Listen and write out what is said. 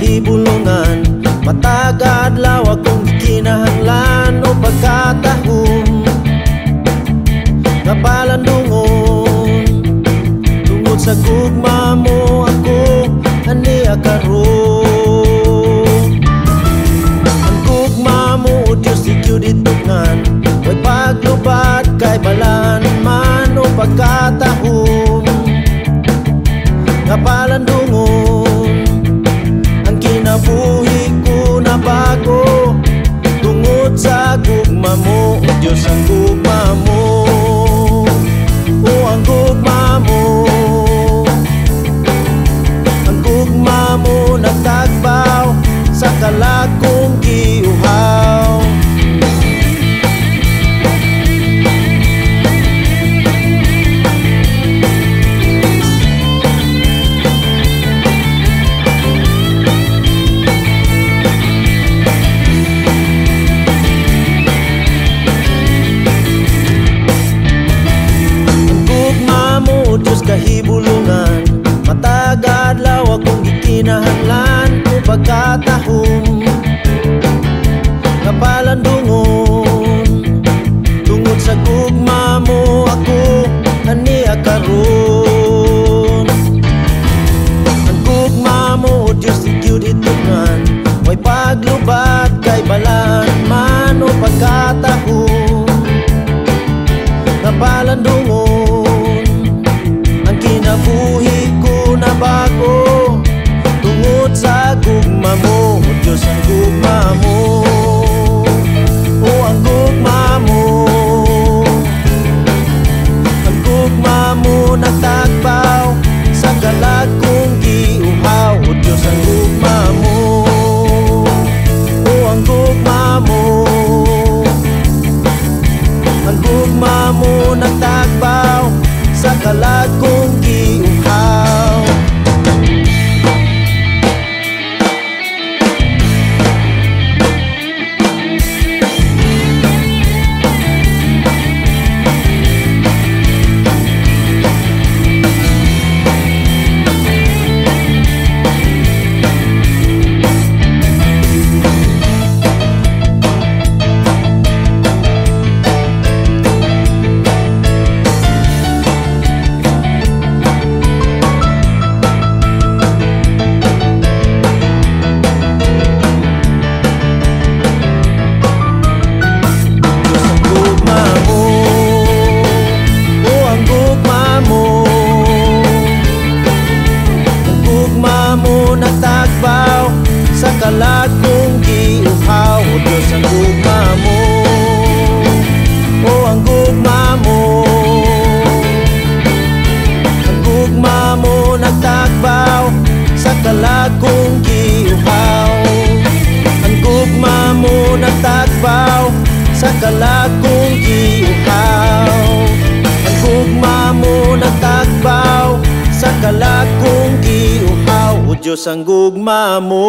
kahibulungan. Matag adlaw akong gikinahanglan o pagkatahom nga palandungon. Tungod sa gugma mo ako aniya karon. Ang gugma mo o Diyos ikyo ditugan, way paglubad kay balaan man o pagkatahom nga palandungon. Ang kinabuhi ko na bago tungod sa gugma mo o Diyos. Ang gugma mo o ang gugma mo, ang gugma mo nagtagbaw sa kalakong giuhaw. Diyos kahibulungan, matag adlaw akong gikinahanglan o pagkatahom nga palandungon. Tungod sa gugma mo ako aniya karon. Ang gugma mo o Diyos ikyo ditugan, way paglubad kay balaan man o pagkatahom nga palandungon. Kinabuhi ko na bago tungod sa gugma mo o Diyos. Ang gugma mo o ang gugma mo, ang gugma mo nagtagbaw sa kalakong giuhaw o Diyos. Ang gugma mo o ang gugma mo, ang gugma mo nagtagbaw sa kalakong giuhaw. Nagtagbaw sa kalakong giuhaw o Diyos. Ang gugma mo o ang gugma mo, ang gugma mo nagtagbaw sa kalakong giuhaw. Ang gugma mo nagtagbaw sa kalakong giuhaw. Ang gugma mo nagtagbaw sa kalakong giuhaw o Diyos. Ang gugma mo.